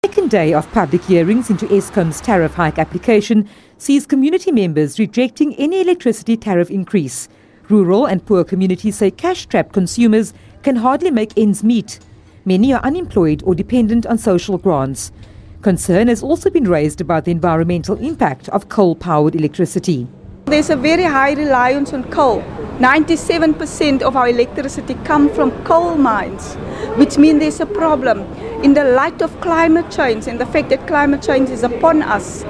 The second day of public hearings into Eskom's tariff hike application sees community members rejecting any electricity tariff increase. Rural and poor communities say cash-strapped consumers can hardly make ends meet. Many are unemployed or dependent on social grants. Concern has also been raised about the environmental impact of coal-powered electricity. There's a very high reliance on coal. 97% of our electricity comes from coal mines, which means there's a problem. In the light of climate change and the fact that climate change is upon us,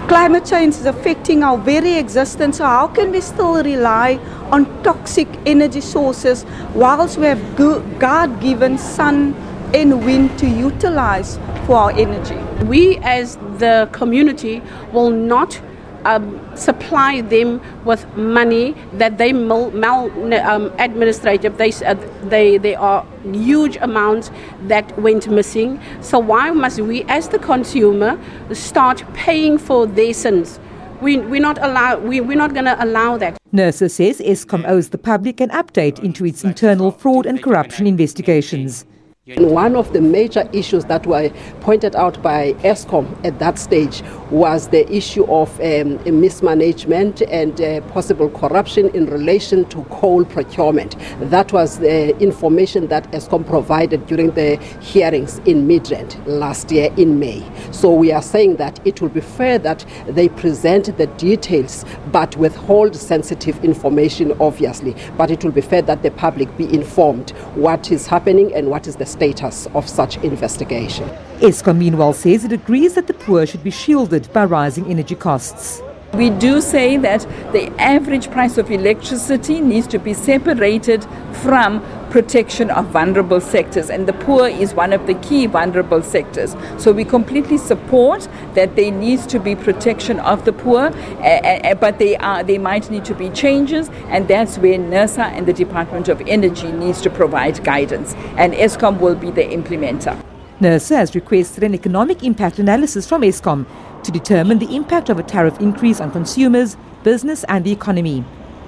climate change is affecting our very existence. So how can we still rely on toxic energy sources whilst we have God-given sun and wind to utilize for our energy? We as the community will not supply them with money that they administrative. There are huge amounts that went missing. So why must we as the consumer start paying for their sins? We're not going to allow that. NERSA says Eskom owes the public an update into its internal fraud and corruption investigations. One of the major issues that were pointed out by Eskom at that stage was the issue of mismanagement and possible corruption in relation to coal procurement. That was the information that Eskom provided during the hearings in Midrand last year in May. So we are saying that it will be fair that they present the details but withhold sensitive information, obviously. But it will be fair that the public be informed what is happening and what is the status of such investigation. Eskom meanwhile says it agrees that the poor should be shielded by rising energy costs. We do say that the average price of electricity needs to be separated from protection of vulnerable sectors, and the poor is one of the key vulnerable sectors. So we completely support that there needs to be protection of the poor, but there might need to be changes, and that's where NERSA and the Department of Energy needs to provide guidance, and Eskom will be the implementer. NERSA has requested an economic impact analysis from Eskom to determine the impact of a tariff increase on consumers, business and the economy.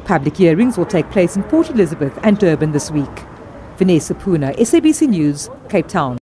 Public hearings will take place in Port Elizabeth and Durban this week. Vanessa Puna, SABC News, Cape Town.